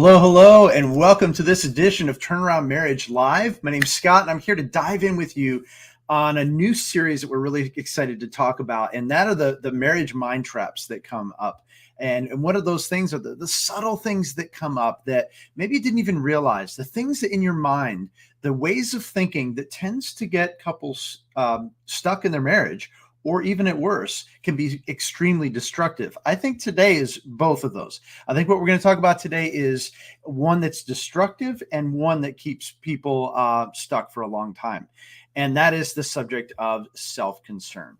Hello, hello, and welcome to this edition of Turnaround Marriage Live. My name's Scott, and I'm here to dive in with you on a new series that we're really excited to talk about, and that are the marriage mind traps that come up. And one of those things are the subtle things that come up that maybe you didn't even realize, the things that in your mind, the ways of thinking that tends to get couples stuck in their marriage, or even at worse, can be extremely destructive. I think today is both of those. I think what we're going to talk about today is one that's destructive and one that keeps people stuck for a long time. And that is the subject of self-concern.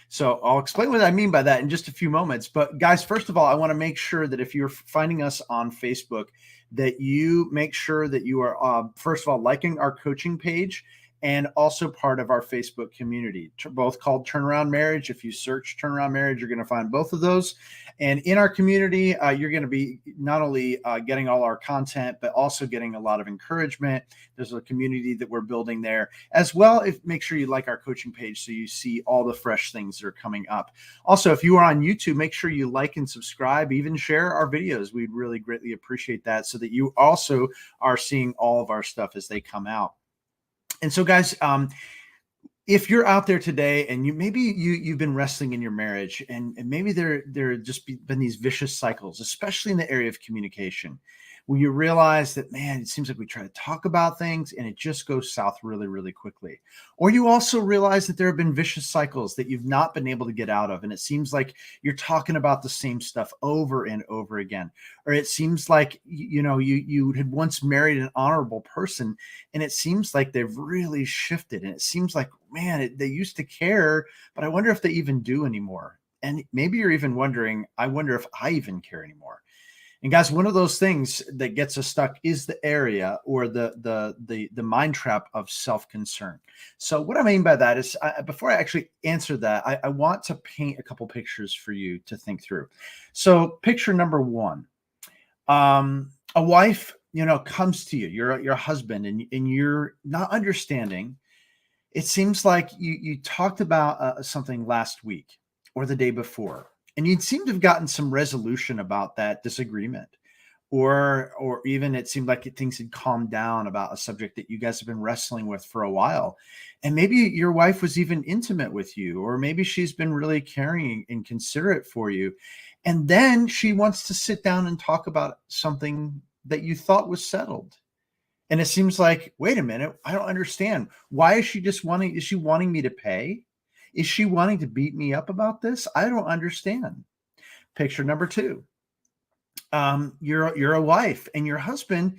So I'll explain what I mean by that in just a few moments. But guys, first of all, I want to make sure that if you're finding us on Facebook, that you make sure that you are, first of all, liking our coaching page and also part of our Facebook community, both called Turnaround Marriage. If you search Turnaround Marriage, you're going to find both of those. And in our community, you're going to be not only getting all our content, but also getting a lot of encouragement. There's a community that we're building there as well. Make sure you like our coaching page so you see all the fresh things that are coming up. Also, if you are on YouTube, make sure you like and subscribe, even share our videos. We'd really greatly appreciate that so that you also are seeing all of our stuff as they come out. And so, guys, if you're out there today and you've been wrestling in your marriage, and maybe there just been these vicious cycles, especially in the area of communication, where you realize that, man, it seems like we try to talk about things and it just goes south really, really quickly. Or you also realize that there have been vicious cycles that you've not been able to get out of. And it seems like you're talking about the same stuff over and over again. Or it seems like, you had once married an honorable person and it seems like they've really shifted. And it seems like, man, they used to care, but I wonder if they even do anymore. And maybe you're even wondering, I wonder if I even care anymore. And guys, one of those things that gets us stuck is the area or the mind trap of self-concern. So what I mean by that is, before I actually answer that, I want to paint a couple pictures for you to think through. So picture number one, a wife, comes to you, your husband, and you're not understanding. It seems like you talked about something last week or the day before, and you'd seem to have gotten some resolution about that disagreement, or even it seemed like things had calmed down about a subject that you guys have been wrestling with for a while. And maybe your wife was even intimate with you, or maybe she's been really caring and considerate for you. And then she wants to sit down and talk about something that you thought was settled. And it seems like, wait a minute, I don't understand. Why is she is she wanting me to pay? Is she wanting to beat me up about this? I don't understand. Picture number two. You're a wife, and your husband,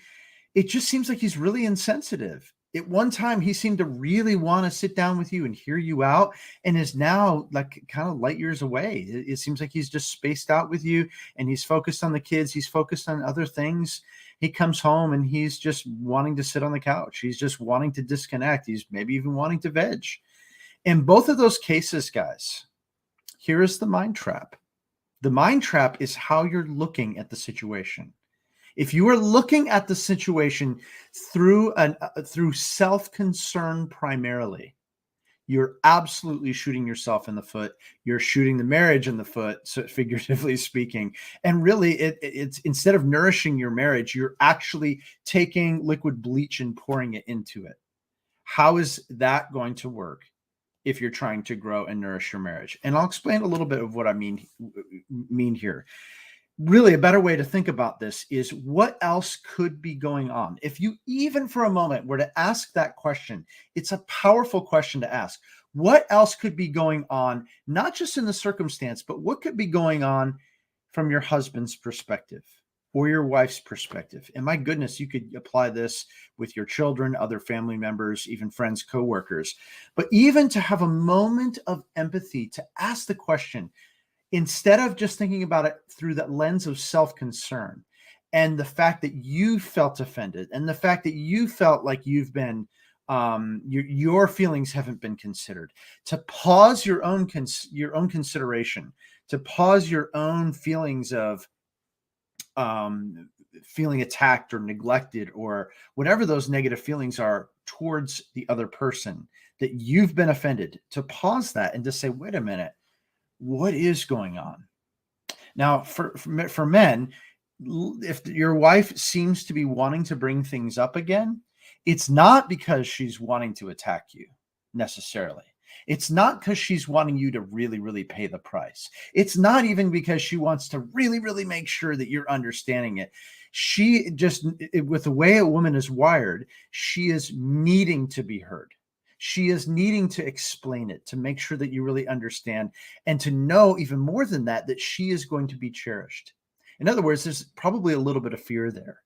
it just seems like he's really insensitive. At one time, he seemed to really want to sit down with you and hear you out, and is now like kind of light years away. It seems like he's just spaced out with you, and he's focused on the kids. He's focused on other things. He comes home and he's just wanting to sit on the couch. He's just wanting to disconnect. He's maybe even wanting to veg. In both of those cases, guys, here is the mind trap. The mind trap is how you're looking at the situation. If you are looking at the situation through self-concern primarily, you're absolutely shooting yourself in the foot. You're shooting the marriage in the foot, so figuratively speaking. And really, it's instead of nourishing your marriage, you're actually taking liquid bleach and pouring it into it. How is that going to work if you're trying to grow and nourish your marriage? And I'll explain a little bit of what I mean here. Really, a better way to think about this is, what else could be going on? If you even for a moment were to ask that question, it's a powerful question to ask. What else could be going on, not just in the circumstance, but what could be going on from your husband's perspective or your wife's perspective? And my goodness, you could apply this with your children, other family members, even friends, coworkers. But even to have a moment of empathy, to ask the question, instead of just thinking about it through that lens of self-concern and the fact that you felt offended and the fact that you felt like you've been, your feelings haven't been considered, to pause your own consideration, to pause your own feelings of feeling attacked or neglected or whatever those negative feelings are towards the other person, that you've been offended, to pause that and to say, wait a minute, what is going on? Now, for men, If your wife seems to be wanting to bring things up again, it's not because she's wanting to attack you necessarily. It's not because she's wanting you to really, really pay the price. It's not even because she wants to really, really make sure that you're understanding it. She just, with the way a woman is wired, she is needing to be heard. She is needing to explain it, to make sure that you really understand, and to know even more than that, that she is going to be cherished. In other words, there's probably a little bit of fear there.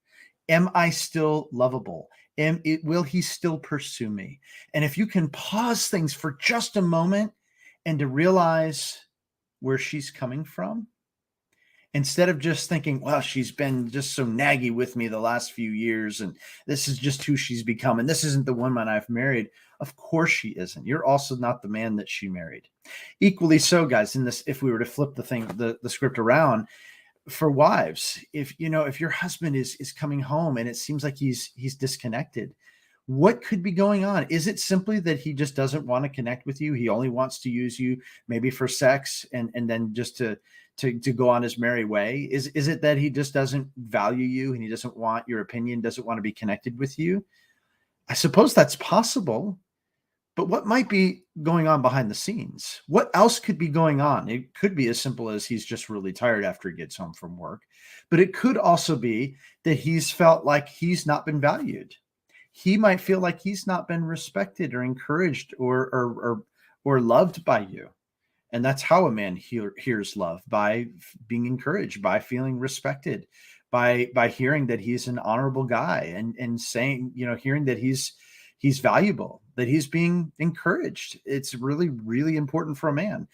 Am I still lovable? Will he still pursue me? And if you can pause things for just a moment and to realize where she's coming from, instead of just thinking, well, she's been just so naggy with me the last few years, and this is just who she's become, and this isn't the woman I've married. Of course she isn't. You're also not the man that she married. Equally so, guys, in this, if we were to flip the script around, for wives, if your husband is coming home and it seems like he's disconnected, what could be going on? Is it simply that he just doesn't want to connect with you? He only wants to use you maybe for sex, and then just to go on his merry way? Is it that he just doesn't value you and he doesn't want your opinion, doesn't want to be connected with you? I suppose that's possible. But what might be going on behind the scenes? What else could be going on? It could be as simple as he's just really tired after he gets home from work, but it could also be that he's felt like he's not been valued. He might feel like he's not been respected or encouraged or loved by you. And that's how a man hears love, by being encouraged, by feeling respected, by hearing that he's an honorable guy, and saying, hearing that he's valuable, that he's being encouraged. It's really, really important for a man.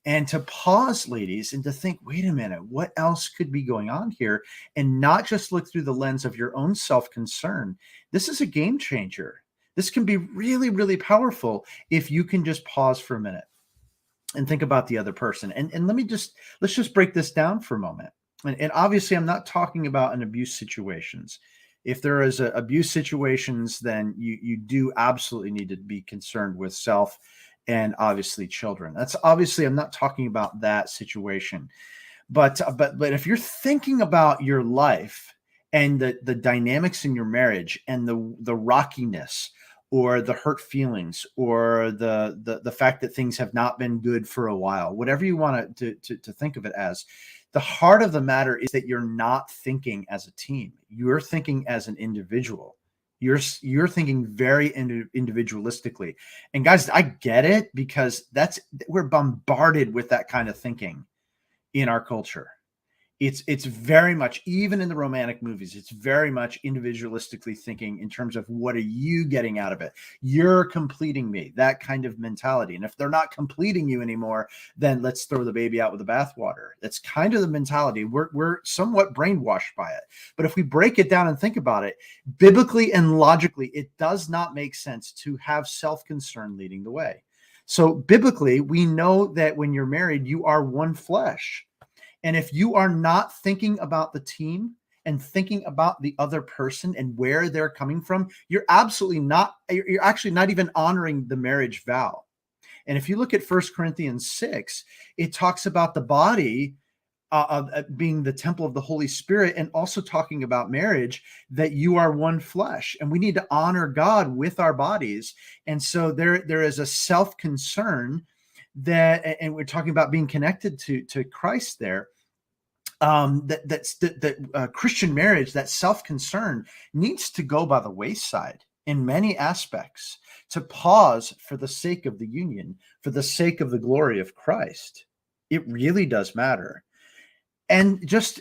And to pause, ladies, and to think, wait a minute, what else could be going on here? And not just look through the lens of your own self-concern. This is a game changer. This can be really, really powerful if you can just pause for a minute and think about the other person. And let's just break this down for a moment. And obviously, I'm not talking about an abuse situations. If there is abuse situations, then you do absolutely need to be concerned with self and obviously children. That's obviously, I'm not talking about that situation. But if you're thinking about your life and the dynamics in your marriage and the rockiness, or the hurt feelings, or the fact that things have not been good for a while, whatever you want to think of it as, the heart of the matter is that you're not thinking as a team. You're thinking as an individual. You're thinking very individualistically. And guys, I get it, because we're bombarded with that kind of thinking in our culture. It's very much, even in the romantic movies, it's very much individualistically thinking in terms of, what are you getting out of it? You're completing me, that kind of mentality. And if they're not completing you anymore, then let's throw the baby out with the bathwater. That's kind of the mentality. We're somewhat brainwashed by it. But if we break it down and think about it, biblically and logically, it does not make sense to have self-concern leading the way. So biblically, we know that when you're married, you are one flesh. And if you are not thinking about the team and thinking about the other person and where they're coming from, you're actually not even honoring the marriage vow. And if you look at 1 Corinthians 6, it talks about the body being the temple of the Holy Spirit, and also talking about marriage, that you are one flesh, and we need to honor God with our bodies. And so there is a self-concern that, and we're talking about being connected to Christ there. Christian marriage, that self-concern, needs to go by the wayside in many aspects, to pause for the sake of the union, for the sake of the glory of Christ. It really does matter. And just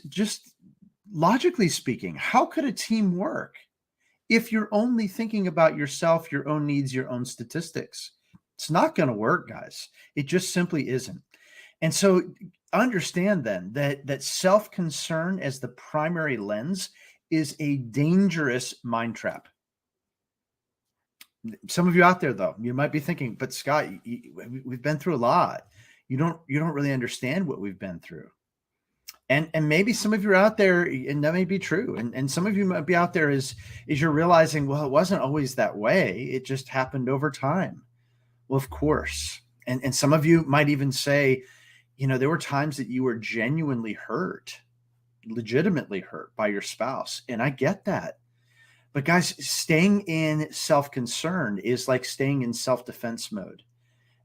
logically speaking, how could a team work if you're only thinking about yourself, your own needs, your own statistics? It's not going to work, guys. It just simply isn't. And so understand then that self-concern as the primary lens is a dangerous mind trap. Some of you out there, though, you might be thinking, but Scott, we've been through a lot. You don't really understand what we've been through. And maybe some of you are out there, and that may be true. And some of you might be out there as you're realizing, well, it wasn't always that way. It just happened over time. Well, of course. And some of you might even say, there were times that you were genuinely hurt. legitimately hurt by your spouse. And I get that. But guys, staying in self-concern is like staying in self-defense mode.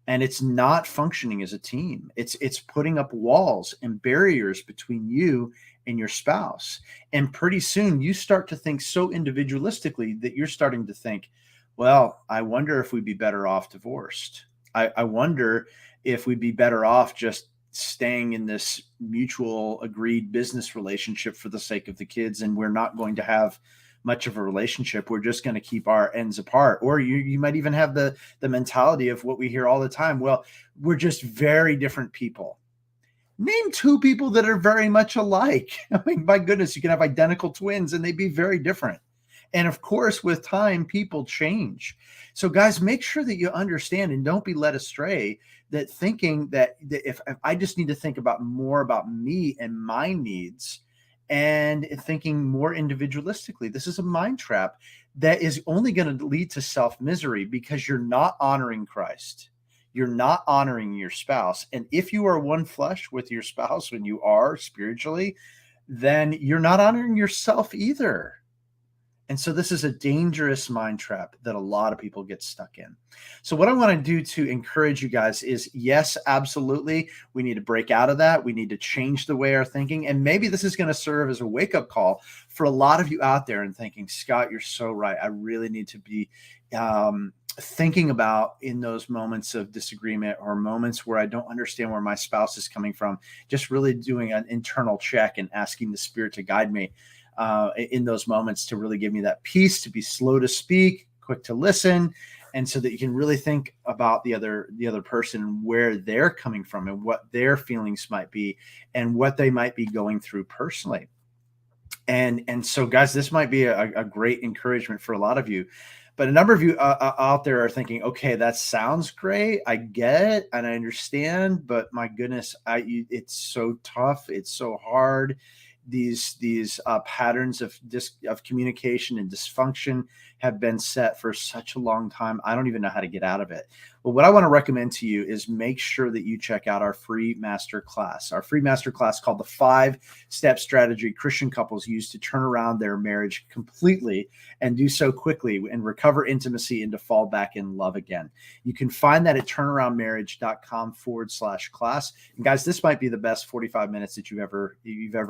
And it's not functioning as a team. It's putting up walls and barriers between you and your spouse. And pretty soon you start to think so individualistically that you're starting to think, well, I wonder if we'd be better off divorced. I wonder if we'd be better off just staying in this mutual agreed business relationship for the sake of the kids, and we're not going to have much of a relationship. We're just going to keep our ends apart. Or you might even have the mentality of what we hear all the time. Well, we're just very different people. Name two people that are very much alike. I mean, my goodness, you can have identical twins and they'd be very different. And of course, with time, people change. So guys, make sure that you understand and don't be led astray that thinking that if I just need to think about more about me and my needs, and thinking more individualistically. This is a mind trap that is only going to lead to self-misery because you're not honoring Christ. You're not honoring your spouse. And if you are one flesh with your spouse when you are spiritually, then you're not honoring yourself either. And so this is a dangerous mind trap that a lot of people get stuck in. So what I want to do to encourage you guys is, yes, absolutely. We need to break out of that. We need to change the way our thinking. And maybe this is going to serve as a wake-up call for a lot of you out there and thinking, Scott, you're so right. I really need to be thinking about in those moments of disagreement or moments where I don't understand where my spouse is coming from, just really doing an internal check and asking the Spirit to guide me in those moments, to really give me that peace, to be slow to speak, quick to listen, and so that you can really think about the other person, where they're coming from and what their feelings might be and what they might be going through personally. And so guys, this might be a great encouragement for a lot of you. But a number of you out there are thinking, okay, that sounds great. I get it and I understand, but my goodness, it's so tough. It's so hard. These patterns of communication and dysfunction have been set for such a long time. I don't even know how to get out of it. But what I want to recommend to you is make sure that you check out our free master class. Our free master class called the 5-Step Strategy Christian Couples Use to Turn Around Their Marriage Completely and Do So Quickly and Recover Intimacy and to Fall Back in Love Again. You can find that at turnaroundmarriage.com/class. And guys, this might be the best 45 minutes that you've ever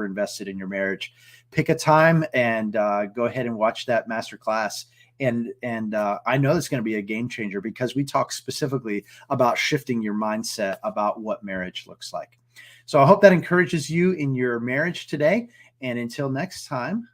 invested in your marriage. Pick a time and go ahead and watch that master class. And I know it's going to be a game changer because we talk specifically about shifting your mindset about what marriage looks like. So I hope that encourages you in your marriage today. And until next time,